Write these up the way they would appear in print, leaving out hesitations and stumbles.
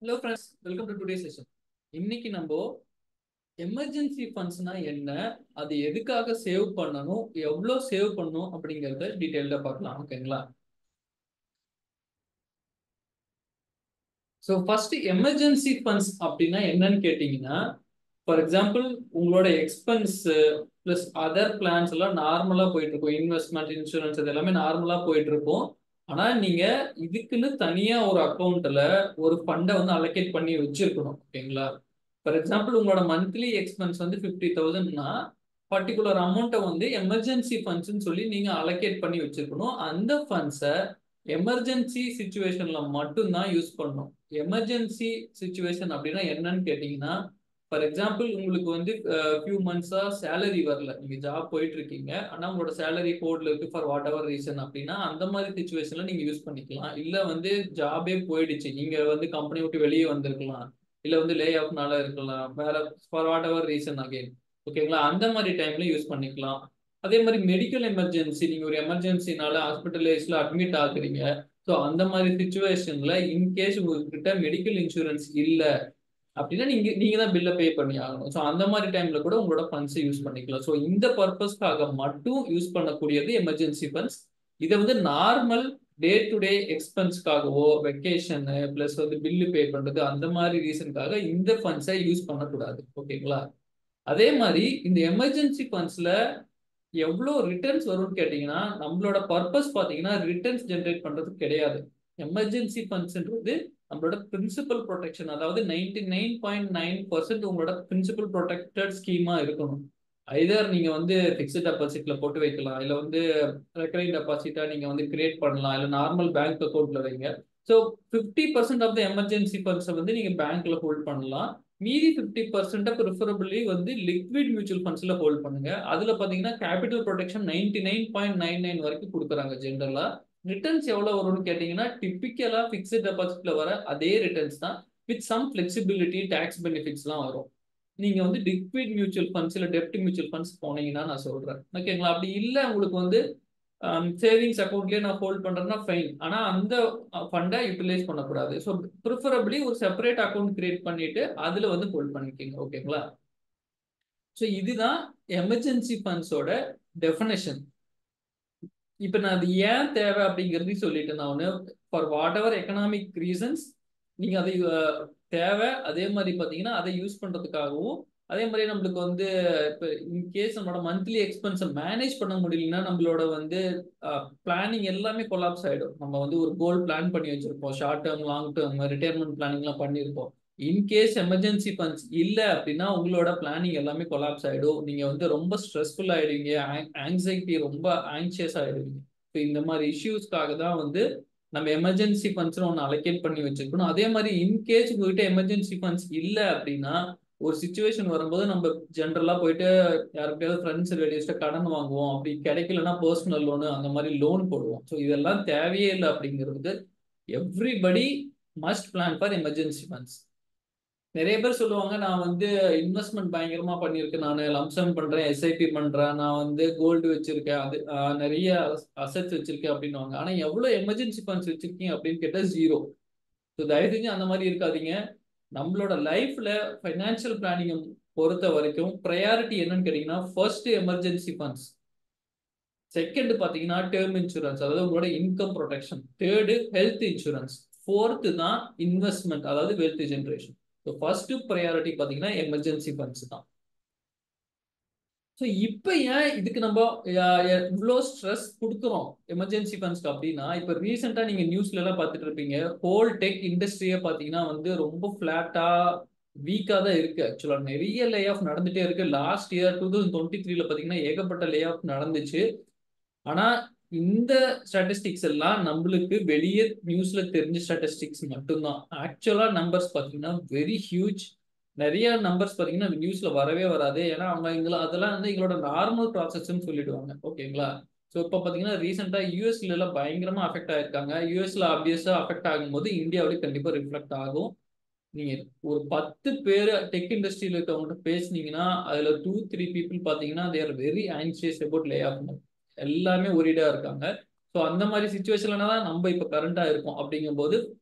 Hello friends, welcome to today session. இன்னைக்கு நம்ம emergency ஃபண்ட்ஸ்னா என்ன, அது எதுக்காக சேவ் பண்ணணும், எவ்வளோ சேவ் பண்ணணும் அப்படிங்கிறத டீட்டெயில்டாக பார்க்கலாம். ஓகேங்களா? ஸோ ஃபர்ஸ்ட் எமர்ஜென்சி ஃபண்ட்ஸ் அப்படின்னா என்னன்னு கேட்டிங்கன்னா, ஃபார் எக்ஸாம்பிள் உங்களோட எக்ஸ்பென்ஸ் ப்ளஸ் அதர் பிளான்ஸ் எல்லாம் நார்மலாக போயிட்டு இருக்கும். இன்வெஸ்ட்மெண்ட், இன்சூரன்ஸ் இது எல்லாமே நார்மலாக போயிட்டு இருக்கும். ஆனால் நீங்கள் இதுக்குன்னு தனியாக ஒரு அக்கௌண்ட்டில் ஒரு ஃபண்டை வந்து அலோகேட் பண்ணி வச்சிருக்கணும். ஓகேங்களா? ஃபார் எக்ஸாம்பிள் உங்களோட மந்த்லி எக்ஸ்பென்ஸ் வந்து 50,000னா பர்டிகுலர் அமௌண்ட்டை வந்து எமர்ஜென்சி ஃபண்ட்ஸ்ன்னு சொல்லி நீங்கள் அலோகேட் பண்ணி வச்சிருக்கணும். அந்த ஃபண்ட்ஸை எமர்ஜென்சி சுச்சுவேஷன்ல மட்டும்தான் யூஸ் பண்ணணும். எமர்ஜென்சி சுச்சுவேஷன் அப்படின்னா என்னன்னு கேட்டீங்கன்னா, ஃபார் எக்ஸாம்பிள் உங்களுக்கு வந்து ஃபியூ மந்த்ஸா சேலரி வரல, நீங்க ஜாப் போயிட்டு இருக்கீங்க, ஆனா உங்களோட சேலரி கோட்ல இருக்கு ஃபார் வாட் எவர் ரீசன் அப்படின்னா அந்த மாதிரி சுச்சுவேஷன்ல நீங்க யூஸ் பண்ணிக்கலாம். இல்ல வந்து ஜாபே போயிடுச்சு, நீங்க வந்து கம்பெனி விட்டு வெளியே வந்திருக்கலாம், இல்ல வந்து லே ஆஃப்னால இருக்கலாம், வேற for what ever reason again. ஓகேங்களா? அந்த மாதிரி டைம்ல யூஸ் பண்ணிக்கலாம். அதே மாதிரி மெடிக்கல் எமர்ஜென்சி, நீங்க ஒரு எமர்ஜென்சினால ஹாஸ்பிட்டலைஸ்ல அட்மிட் ஆகுறீங்க. ஸோ அந்த மாதிரி சுச்சுவேஷன்ல இன்கேஸ் உங்ககிட்ட மெடிக்கல் இன்சூரன்ஸ் இல்ல அப்படின்னா நீங்க நீங்க தான் பில்ல பே பண்ணி ஆகணும். ஸோ அந்த மாதிரி டைம்ல கூட உங்களோட ஃபண்ட்ஸ் யூஸ் பண்ணிக்கலாம். ஸோ இந்த பர்பஸ்க்காக மட்டும் யூஸ் பண்ணக்கூடியது எமர்ஜென்சி ஃபண்ட்ஸ். இதை வந்து நார்மல் டே டு டே எக்ஸ்பென்ஸ்க்காகவோ, வெக்கேஷனு பிளஸ் வந்து பில்லு பே பண்றது அந்த மாதிரி ரீசனுக்காக இந்த ஃபண்ட்ஸை யூஸ் பண்ணக்கூடாது. ஓகேங்களா? அதே மாதிரி இந்த எமர்ஜென்சி ஃபண்ட்ஸ்ல எவ்வளோ ரிட்டர்ன்ஸ் வரும்னு கேட்டீங்கன்னா, நம்மளோட பர்பஸ் பார்த்தீங்கன்னா ரிட்டர்ன்ஸ் ஜென்ரேட் பண்றது கிடையாது. எமர்ஜென்சி ஃபண்ட்ஸ்ன்றது நம்மளோட பிரின்சிபல் ப்ரொடெக்ஷன், அதாவது 99.9% உங்களோட பிரின்சிபல் ப்ரொடெக்டட் ஸ்கீமா இருக்கணும். ஐதர் நீங்க வந்து ஃபிக்ஸ்ட் டெபாசிட்ல போட்டு வைக்கலாம், இல்ல வந்து ரெக்கரிங் டெபாசிட்டா நீங்க வந்து கிரியேட் பண்ணலாம், இல்ல நார்மல் பேங்க் அக்கௌண்ட்ல வைங்க. ஸோ 50% ஆஃப் த எமர்ஜென்சி ஃபண்ட்ஸை வந்து நீங்க பேங்க்ல ஹோல்ட் பண்ணலாம். மீதி 50% ப்ரிஃபரபிளி வந்து லிக்விட் மியூச்சுவல் ஃபண்ட்ஸ்ல ஹோல்ட் பண்ணுங்க. அதுல பாத்தீங்கன்னா கேபிட்டல் ப்ரொடெக்ஷன் 99.99 வரைக்கும் கொடுக்குறாங்க ஜென்ரலா. ரிட்டர்ன்ஸ் எவ்வளவு வரும்னு கேட்டீங்கன்னா, டிப்பிக்கலா பிக்ஸ்ட் டெபாசிட்ல வர அதே ரிட்டர்ன்ஸ் தான், வித் சம் ஃபிளெக்சிபிலிட்டி, டாக்ஸ் பெனிஃபிட்ஸ்லாம் வரும். நீங்க வந்து லிக்விட் மியூச்சுவல் ஃபண்ட்ஸ் இல்ல டெப்ட் மியூச்சுவல் ஃபண்ட்ஸ் போனீங்கன்னா நான் சொல்றேன். ஓகேங்களா? அப்படி இல்ல உங்களுக்கு வந்து சேவிங்ஸ் அக்கௌண்ட்லயே நான் ஹோல்ட் பண்றேன்னா ஃபைன். ஆனா அந்த ஃபண்டை யூட்டிலைஸ் பண்ணக்கூடாது. ஸோ ப்ரிஃபரபிளி ஒரு செப்பரேட் அக்கௌண்ட் கிரியேட் பண்ணிட்டு அதுல வந்து ஹோல்ட் பண்ணிக்கிங்க. ஓகேங்களா? ஸோ இதுதான் எமர்ஜென்சி ஃபண்ட்ஸோட டெஃபினேஷன். இப்ப நான் அது ஏன் தேவை அப்படிங்கிறதையும் சொல்லிட்டேன். நான் ஒன்று for what ever economic reasons நீங்க அதை தேவை. அதே மாதிரி பார்த்தீங்கன்னா அதை யூஸ் பண்றதுக்காகவும், அதே மாதிரி நம்மளுக்கு வந்து இப்போ இன்கேஸ் நம்மளோட மந்த்லி எக்ஸ்பென்ஸை மேனேஜ் பண்ண முடியலன்னா நம்மளோட வந்து பிளானிங் எல்லாமே கொலாப்ஸ் ஆயிடும். நம்ம வந்து ஒரு கோல் பிளான் பண்ணி வச்சிருப்போம், short term, long term, retirement பிளானிங்லாம் பண்ணியிருப்போம். இன்கேஸ் எமர்ஜென்சி ஃபண்ட்ஸ் இல்லை அப்படின்னா உங்களோட பிளானிங் எல்லாமே கொலாப்ஸ் ஆயிடும். நீங்க வந்து ரொம்ப ஸ்ட்ரெஸ்ஃபுல் ஆயிடுவீங்க, ஆங்ஸைட்டி, ரொம்ப ஆங்ஷியஸ் ஆயிடுவீங்க. இப்போ இந்த மாதிரி இஷ்யூஸ்க்காக தான் வந்து நம்ம எமர்ஜென்சி ஃபண்ட்ஸ் ஒன்று அலோகேட் பண்ணி வச்சிருக்கணும். அதே மாதிரி இன்கேஸ் உங்ககிட்ட எமர்ஜென்சி ஃபண்ட்ஸ் இல்லை அப்படின்னா ஒரு சுச்சுவேஷன் வரும்போது நம்ம ஜென்ரலா போயிட்டு யாருக்கையாவது ஃப்ரெண்ட்ஸ் ரிலேட்டிவ்ஸ்ட கடன் வாங்குவோம். அப்படி கிடைக்கலன்னா பர்சனல் லோனு அந்த மாதிரி லோன் போடுவோம். ஸோ இதெல்லாம் தேவையே இல்லை அப்படிங்கிறது. Everybody must plan for emergency funds. நிறைய பேர் சொல்லுவாங்க, நான் வந்து இன்வெஸ்ட்மெண்ட் பயங்கரமா பண்ணியிருக்கேன், நான் லம்சம் பண்றேன், எஸ்ஐபி பண்றேன், நான் வந்து கோல்டு வச்சிருக்கேன், அது நிறைய அசெட்ஸ் வச்சிருக்கேன் அப்படின்னுவாங்க. ஆனா எவ்வளவு எமர்ஜென்சி ஃபண்ட்ஸ் வச்சிருக்கீங்க அப்படின்னு கேட்டா ஜீரோ. ஸோ தயவு செஞ்சு அந்த மாதிரி இருக்காதீங்க. நம்மளோட லைஃப்ல ஃபைனான்சியல் பிளானிங் பொறுத்த வரைக்கும் ப்ரையாரிட்டி என்னன்னு கேட்டீங்கன்னா, ஃபர்ஸ்ட் எமர்ஜென்சி ஃபண்ட்ஸ், செகண்ட் பாத்தீங்கன்னா டேர்ம் இன்சூரன்ஸ், அதாவது உங்களோட income protection, third health insurance, fourth தான் இன்வெஸ்ட்மெண்ட், அதாவது wealth generation. So first priority பாத்தீங்கன்னா எமர்ஜென்சி ஃபண்ட்ஸ் தான். ஸோ இப்போ ஏன் இதுக்கு நம்ம இவ்வளோ ஸ்ட்ரெஸ் கொடுக்குறோம் எமர்ஜென்சி ஃபண்ட்ஸ்க்கு அப்படின்னா, இப்போ ரீசெண்டாக நீங்கள் நியூஸ்ல எல்லாம் பார்த்துட்டு இருப்பீங்க, ஹோல் டெக் இண்டஸ்ட்ரியே பார்த்தீங்கன்னா வந்து ரொம்ப ஃபிளாட்டா வீக்காக தான் இருக்கு. ஆக்சுவலாக நிறைய லே ஆஃப் நடந்துட்டே இருக்கு. லாஸ்ட் இயர் 2023ல பார்த்தீங்கன்னா ஏகப்பட்ட லே ஆஃப் நடந்துச்சு. ஆனா இந்த ஸ்டாட்டிஸ்டிக்ஸ் எல்லாம் நம்மளுக்கு வெளியே நியூஸ்ல தெரிஞ்ச ஸ்டாட்டிஸ்டிக்ஸ் மட்டும்தான். ஆக்சுவலா நம்பர்ஸ் பார்த்தீங்கன்னா வெரி ஹியூஜ். நிறைய நம்பர்ஸ் பார்த்தீங்கன்னா நியூஸ்ல வரவே வராது. ஏன்னா அவங்க அதெல்லாம் வந்து எங்களோட நார்மல் ப்ராசஸ்ன்னு சொல்லிடுவாங்க. ஓகேங்களா? ஸோ இப்போ பார்த்தீங்கன்னா ரீசெண்டாக யூஎஸ்ல எல்லாம் பயங்கரமா அஃபெக்ட் ஆயிருக்காங்க. யூஎஸ்ல ஆப்வியஸா அஃபெக்ட் ஆகும்போது இந்தியாவிலேயே கண்டிப்பாக ரிஃப்ளெக்ட் ஆகும். நீங்க ஒரு 10 பேர் டெக் இண்டஸ்ட்ரியில இருக்கவங்ககிட்ட பேசுனீங்கன்னா அதுல 2-3 பீப்புள் பாத்தீங்கன்னா they are very anxious about lay off. எல்லாமே ஒரீடா இருக்காங்க. ஸோ அந்த மாதிரி சுச்சுவேஷன்ல தான் நம்ம இப்ப கரண்டா இருக்கோம். அப்படிங்கும்போது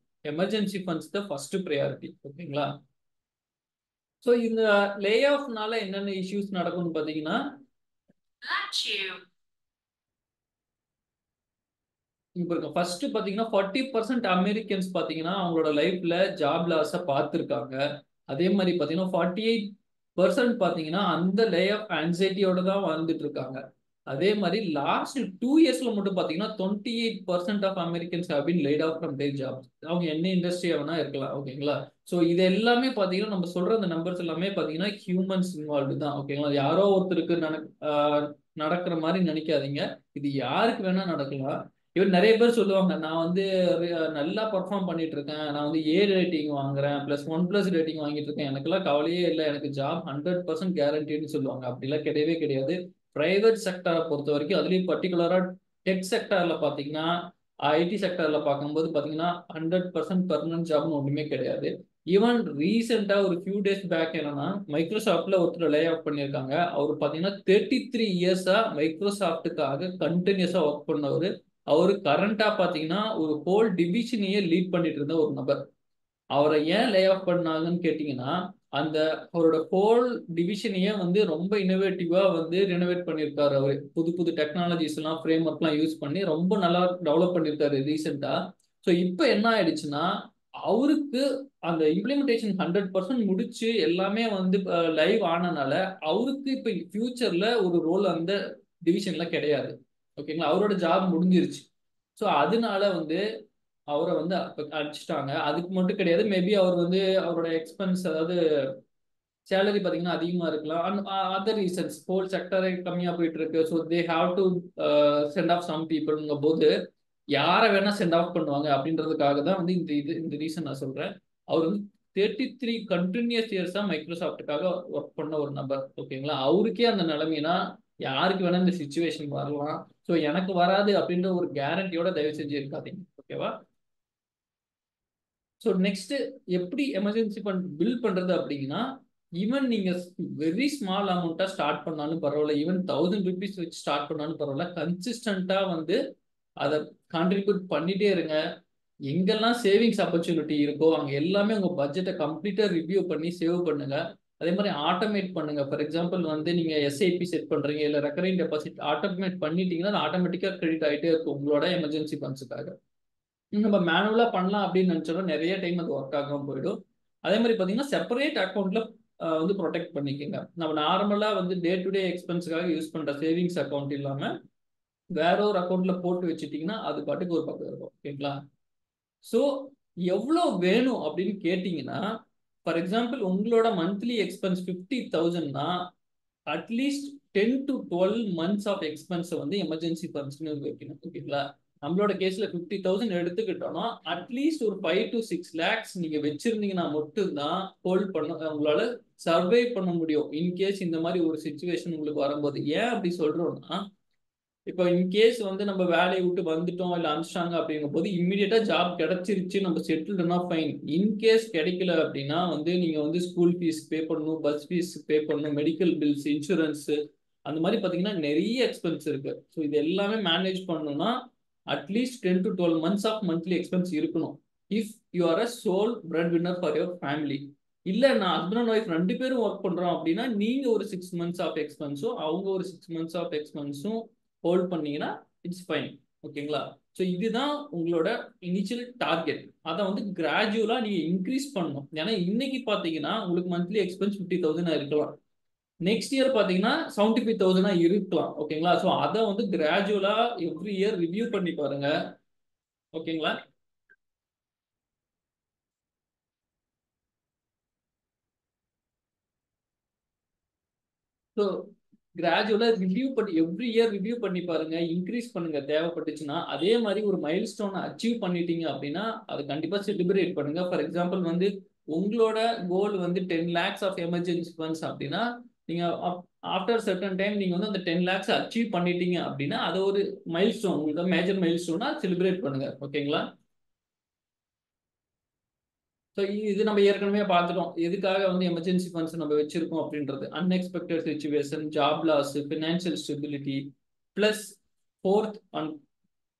எமர்ஜென்சி ஃபண்ட்ஸ் தான் ஃபர்ஸ்ட் ப்ரையாரிட்டி. ஓகேங்களா? ஸோ இந்த லே ஆஃப்னால என்னென்ன இஷ்யூஸ் நடக்கும்னு பார்த்தீங்கன்னா, இப்போ இருக்க ஃபர்ஸ்ட் பார்த்தீங்கன்னா 40% அமெரிக்கன்ஸ் பார்த்தீங்கன்னா அவங்களோட லைஃப்ல ஜாப் லாஸை பார்த்துருக்காங்க. அதே மாதிரி பார்த்தீங்கன்னா 48% பார்த்தீங்கன்னா அந்த லே ஆஃப் ஆன்சைட்டியோட தான் வாழ்ந்துட்டு இருக்காங்க. அதே மாதிரி லாஸ்ட் 2 இயர்ஸ்ல மட்டும் பார்த்தீங்கன்னா 28% of Americans have been laid off from their job. அவங்க என்ன இண்டஸ்ட்ரியா வேணா இருக்கலாம். ஓகேங்களா? ஸோ இது எல்லாமே பார்த்தீங்கன்னா நம்ம சொல்ற அந்த நம்பர்ஸ் எல்லாமே பார்த்தீங்கன்னா ஹியூமன்ஸ் இன்வால்வ்டு தான். ஓகேங்களா? யாரோ ஒருத்தருக்கு நடக்கிற மாதிரி நினைக்காதீங்க. இது யாருக்கு வேணா நடக்கலாம். இவர் நிறைய பேர் சொல்லுவாங்க, நான் வந்து நல்லா பர்ஃபார்ம் பண்ணிட்டு இருக்கேன், நான் வந்து ஏ ரேட்டிங் வாங்குறேன், +1+ ரேட்டிங் வாங்கிட்டு இருக்கேன், எனக்கெல்லாம் கவலையே இல்லை, எனக்கு ஜாப் 100% கேரண்டின்னு சொல்லுவாங்க. அப்படிலாம் கிடையவே கிடையாது. பிரைவேட் செக்டரை பொறுத்த வரைக்கும், அதுலேயும் பர்டிகுலரா டெக் செக்டர்ல பார்த்தீங்கன்னா, ஐடி செக்டர்ல பார்க்கும்போது பார்த்தீங்கன்னா 100% பெர்மனன்ட் ஜாப்னு ஒன்றுமே கிடையாது. ஈவன் ரீசெண்டா ஒரு ஃபியூ டேஸ் பேக் என்னன்னா, மைக்ரோசாஃப்ட்ல ஒருத்தர் லே ஆஃப் பண்ணியிருக்காங்க. அவர் பார்த்தீங்கன்னா 33 இயர்ஸா மைக்ரோசாஃப்ட்டுக்காக கண்டினியூஸா ஒர்க் பண்ணவர். அவரு கரண்டா பாத்தீங்கன்னா ஒரு ஹோல் டிவிஷனையே லீட் பண்ணிட்டு இருந்த ஒரு நபர். அவரை ஏன் லே ஆஃப் பண்ணாங்கன்னு கேட்டீங்கன்னா, அந்த அவரோட ஹோல் டிவிஷனையே வந்து ரொம்ப இன்னோவேட்டிவா வந்து ரெனோவேட் பண்ணியிருக்காரு அவரு. புது புது டெக்னாலஜிஸ் எல்லாம் ஃப்ரேம் ஒர்க்லாம் யூஸ் பண்ணி ரொம்ப நல்லா டெவலப் பண்ணியிருக்காரு ரீசெண்டா. ஸோ இப்போ என்ன ஆயிடுச்சுன்னா, அவருக்கு அந்த இம்ப்ளிமெண்டேஷன் 100% முடிச்சு எல்லாமே வந்து லைவ் ஆனனால அவருக்கு இப்போ ஃபியூச்சர்ல ஒரு ரோல் அந்த டிவிஷன்ல கிடையாது. ஓகேங்களா? அவரோட ஜாப் முடிஞ்சிருச்சு. ஸோ அதனால வந்து அவரை வந்து அடிச்சிட்டாங்க. அதுக்கு மட்டும் கிடையாது. மேபி அவர் வந்து அவரோட எக்ஸ்பென்ஸ், அதாவது சேலரி பார்த்தீங்கன்னா அதிகமா இருக்கலாம். அண்ட் அதர் ரீசன்ஸ், ஹோல் செக்டரே கம்மியா போயிட்டு இருக்கு. So they have to send off some பீப்புள்ங்கும் போது யாரை வேணா சென்ட் ஆஃப் பண்ணுவாங்க அப்படின்றதுக்காக தான் வந்து இந்த ரீசன் நான் சொல்றேன். அவர் வந்து 33 கண்டினியூஸ் இயர்ஸா மைக்ரோசாஃப்ட்டுக்காக ஒர்க் பண்ண ஒரு நபர். ஓகேங்களா? அவருக்கே அந்த நிலைமைனா யாருக்கு வேணா இந்த சுச்சுவேஷன் வரலாம். ஸோ எனக்கு வராது அப்படின்ற ஒரு கேரண்டியோட தயவு செஞ்சு இருக்காதீங்க. ஓகேவா? ஸோ நெக்ஸ்ட் எப்படி எமர்ஜென்சி ஃபண்ட் பில்ட் பண்றது அப்படின்னா, ஈவன் நீங்க வெரி ஸ்மால் அமௌண்ட்டா ஸ்டார்ட் பண்ணாலும் பரவாயில்ல, ஈவன் 1000 rupees வச்சு ஸ்டார்ட் பண்ணாலும் பரவாயில்ல, கன்சிஸ்டண்டா வந்து அதை கான்ட்ரிபியூட் பண்ணிட்டே இருங்க. எங்கெல்லாம் சேவிங்ஸ் ஆப்பர்ச்சுனிட்டி இருக்கோ அங்க எல்லாமே உங்க பட்ஜெட்டை கம்ப்ளீட்டா ரிவ்யூ பண்ணி சேவ் பண்ணுங்க. அதே மாதிரி ஆட்டோமேட் பண்ணுங்க. ஃபார் எக்ஸாம்பிள் வந்து நீங்க எஸ்ஐபி செட் பண்றீங்க, இல்ல ரெக்கரிங் டெபாசிட் ஆட்டோமேட் பண்ணிட்டீங்கன்னா அது ஆட்டோமேட்டிக்கா கிரெடிட் ஆகிட்டே இருக்கும் உங்களோட எமர்ஜென்சி ஃபண்ட்ஸுக்காக. நம்ம மேனுவலா பண்ணலாம் அப்படின்னு நினைச்சோம்னா நிறைய டைம் அது ஒர்க் ஆகாம போயிடும். அதே மாதிரி பாத்தீங்கன்னா செப்பரேட் அக்கௌண்ட்ல வந்து ப்ரொடெக்ட் பண்ணிக்கோங்க. நம்ம நார்மலா வந்து டே டு டே எக்ஸ்பென்ஸுக்காக யூஸ் பண்ற சேவிங்ஸ் அக்கௌண்ட் இல்லாம வேற ஒரு அக்கௌண்ட்ல போட்டு வச்சுட்டீங்கன்னா அது பாட்டுக்கு ஒரு பக்கம் இருக்கும். ஓகேங்களா? ஸோ எவ்வளோ வேணும் அப்படின்னு கேட்டிங்கன்னா, ஃபார் எக்ஸாம்பிள் உங்களோட மந்த்லி எக்ஸ்பென்ஸ் 50,000னா அட்லீஸ்ட் 10 to 12 months ஆஃப் எக்ஸ்பென்ஸை வந்து எமர்ஜென்சி ஃபண்ட்ஸ்னு வைக்கணும். ஓகேங்களா? நம்மளோட கேஸ்ல 50,000 எடுத்துக்கிட்டோம்னா அட்லீஸ்ட் ஒரு 5 to 6 lakhs நீங்க வச்சிருந்தீங்கன்னா மட்டும்தான் ஹோல்ட் பண்ண உங்களால சர்வை பண்ண முடியும். இன்கேஸ் இந்த மாதிரி ஒரு சுச்சுவேஷன் உங்களுக்கு வரும்போது. ஏன் அப்படி சொல்றோம்னா, இப்போ இன்கேஸ் வந்து நம்ம வேலையை விட்டு வந்துட்டோம் இல்லை அனுப்பிச்சிட்டாங்க அப்படிங்கும் போது இம்மிடியட்டா ஜாப் கிடைச்சிருச்சு, நம்ம செட்டில்டுனா ஃபைன். இன்கேஸ் கிடைக்கல அப்படின்னா வந்து நீங்க வந்து ஸ்கூல் ஃபீஸ் பே பண்ணணும், பஸ் ஃபீஸ் பே பண்ணணும், மெடிக்கல் பில்ஸ், இன்சூரன்ஸ், அந்த மாதிரி பார்த்தீங்கன்னா நிறைய எக்ஸ்பென்ஸ் இருக்கு. ஸோ இது எல்லாமே மேனேஜ் பண்ணணும்னா at least 10 to 12 months of monthly expense இருக்கணும். If you are a sole breadwinner for your family. இல்ல நான் ஹஸ்பண்ட் அண்ட் ஒய்ஃப் 2 பேரும் ஒர்க் பண்றோம் அப்படின்னா நீங்க ஒரு 6 months ஆஃப் எக்ஸ்பென்ஸும் அவங்க ஒரு 6 months ஆஃப் எக்ஸ்பென்ஸும் ஹோல்ட் பண்ணீங்கன்னா இட்ஸ் ஃபைன். ஓகேங்களா? ஸோ இதுதான் உங்களோட இனிஷியல் டார்கெட். அதை வந்து கிராஜுவலா நீங்க இன்க்ரீஸ் பண்ணணும். ஏன்னா இன்னைக்கு பாத்தீங்கன்னா உங்களுக்கு மந்த்லி எக்ஸ்பென்ஸ் 50,000 இருக்கலாம், நெக்ஸ்ட் இயர் பாத்தீங்கன்னா 75,000 இருக்கலாம். ஓகேங்களா? ஸோ அதை வந்து கிராஜுவலா எவ்ரி இயர் ரிவ்யூ பண்ணி பாருங்க. ஓகேங்களா? ஸோ கிராஜுவலா ரிவ்யூ பண்ணி எவ்ரி இயர் ரிவ்யூ பண்ணி பாருங்க, இன்க்ரீஸ் பண்ணுங்க தேவைப்பட்டுச்சுன்னா. அதே மாதிரி ஒரு மைல் ஸ்டோனை அச்சீவ் பண்ணிட்டீங்க அப்படின்னா அது கண்டிப்பா செலிப்ரேட் பண்ணுங்க. ஃபார் எக்ஸாம்பிள் வந்து உங்களோட கோல் வந்து 10 lakhs ஆஃப் எமர்ஜென்சி ஃபண்ட்ஸ் அப்படின்னா நீங்க ஆஃப்டர் சர்டன் டைம் நீங்க வந்து அந்த 10 lakhs அச்சீவ் பண்ணிட்டீங்க அப்படின்னா அது ஒரு மைல் ஸ்டோன், உங்களுக்கு மேஜர் மைல் ஸ்டோனா செலிப்ரேட் பண்ணுங்க. ஓகேங்களா? ஸோ இது நம்ம ஏற்கனவே பார்த்துட்டோம் எதுக்காக வந்து எமர்ஜென்சி ஃபண்ட்ஸ் நம்ம வச்சிருக்கோம் அப்படின்றது. Unexpected situation, job loss, financial stability, plus forth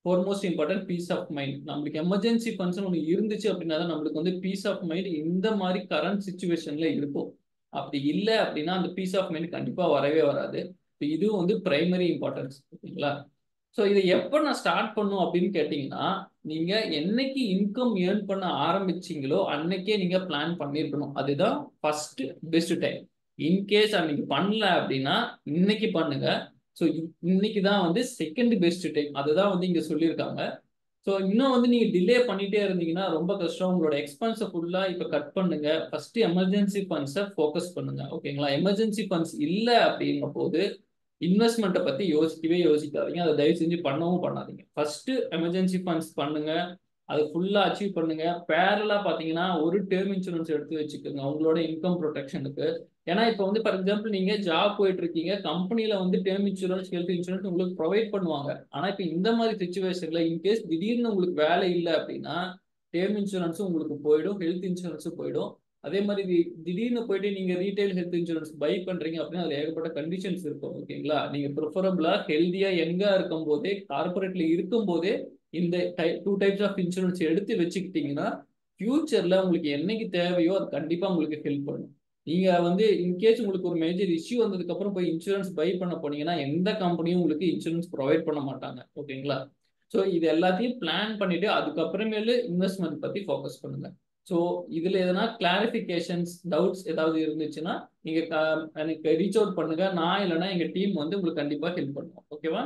foremost important peace of mind. நம்மளுக்கு எமர்ஜென்சி ஃபண்ட்ஸ் ஒன்று இருந்துச்சு அப்படின்னா தான் நம்மளுக்கு வந்து பீஸ் ஆஃப் மைண்ட் இந்த மாதிரி கரண்ட் சுச்சுவேஷன்ல இருக்கும். அப்படி இல்லை அப்படின்னா அந்த பீஸ் ஆஃப் மைண்ட் கண்டிப்பா வரவே வராது. இது வந்து பிரைமரி இம்பார்ட்டன்ஸ். ஓகேங்களா? ஸோ இதை எப்போ நான் ஸ்டார்ட் பண்ணும் அப்படின்னு கேட்டிங்கன்னா, நீங்க என்னைக்கு இன்கம் ஏர்ன் பண்ண ஆரம்பிச்சீங்களோ அன்னைக்கே நீங்க பிளான் பண்ணியிருக்கணும். அதுதான் ஃபர்ஸ்ட் பெஸ்ட் டைம். இன்கேஸ் அன்னைக்கு பண்ணல அப்படின்னா இன்னைக்கு பண்ணுங்க. ஸோ இன்னைக்கு தான் வந்து செகண்ட் பெஸ்ட் டைம். அதுதான் வந்து இங்க சொல்லியிருக்காங்க. ஸோ இன்னும் வந்து நீங்க டிலே பண்ணிட்டே இருந்தீங்கன்னா ரொம்ப கஷ்டம். உங்களோட எக்ஸ்பென்ஸை ஃபுல்லா இப்ப கட் பண்ணுங்க. ஃபர்ஸ்ட் எமர்ஜென்சி ஃபண்ட்ஸை ஃபோக்கஸ் பண்ணுங்க. ஓகேங்களா? எமர்ஜென்சி ஃபண்ட்ஸ் இல்லை அப்படிங்கும் போது இன்வெஸ்ட்மெண்ட்டை பத்தி யோசிக்கவே யோசிக்காதீங்க. அதை தயவு செஞ்சு பண்ணவும் பண்ணாதீங்க. ஃபர்ஸ்ட் எமர்ஜென்சி ஃபண்ட்ஸ் பண்ணுங்க. அதை ஃபுல்லா அச்சீவ் பண்ணுங்க. பேரலா பாத்தீங்கன்னா ஒரு டேர்ம் இன்சூரன்ஸ் எடுத்து வச்சுக்கோங்க உங்களோட இன்கம் ப்ரொடெக்ஷனுக்கு. ஏன்னா இப்போ வந்து ஃபார் எக்ஸாம்பிள் நீங்க ஜாப் போயிட்டு இருக்கீங்க, கம்பெனில வந்து டேர்ம் இன்சூரன்ஸ் ஹெல்த் இன்சூரன்ஸ் உங்களுக்கு ப்ரொவைட் பண்ணுவாங்க. ஆனா இப்போ இந்த மாதிரி சுச்சுவேஷன்ல இன்கேஸ் திடீர்னு உங்களுக்கு வேலை இல்லை அப்படின்னா டேர்ம் இன்சூரன்ஸும் உங்களுக்கு போயிடும், ஹெல்த் இன்சூரன்ஸும் போயிடும். அதே மாதிரி திடீர்னு போயிட்டு நீங்க ரீட்டைல் ஹெல்த் இன்சூரன்ஸ் பை பண்றீங்க அப்படின்னா அதுல ஏகப்பட்ட கண்டிஷன்ஸ் இருக்கும். ஓகேங்களா? நீங்க ப்ரிஃபரபிளா ஹெல்தியா யங்கா இருக்கும் போதே, கார்பரேட்ல இருக்கும் போதே இந்த டூ டைப்ஸ் ஆஃப் இன்சூரன்ஸ் எடுத்து வச்சுக்கிட்டீங்கன்னா ஃபியூச்சர்ல உங்களுக்கு என்னைக்கு தேவையோ அது கண்டிப்பா உங்களுக்கு ஹெல்ப் பண்ணும். நீங்க வந்து இன்கேஸ் உங்களுக்கு ஒரு மேஜர் இஷ்யூ வந்ததுக்கு அப்புறம் போய் இன்சூரன்ஸ் பை பண்ண போனீங்கன்னா எந்த கம்பெனியும் உங்களுக்கு இன்சூரன்ஸ் ப்ரொவைட் பண்ண மாட்டாங்க. ஓகேங்களா? ஸோ இது எல்லாத்தையும் பிளான் பண்ணிட்டு அதுக்கப்புறமேலு இன்வெஸ்ட்மெண்ட் பத்தி ஃபோக்கஸ் பண்ணுங்க. ஸோ இதுல எதனா கிளாரிஃபிகேஷன்ஸ் டவுட்ஸ் ஏதாவது இருந்துச்சுன்னா நீங்க எனக்கு ரீச் அவுட் பண்ணுங்க. நான் இல்லைன்னா எங்க டீம் வந்து உங்களுக்கு கண்டிப்பா ஹெல்ப் பண்ணுவோம். ஓகேவா?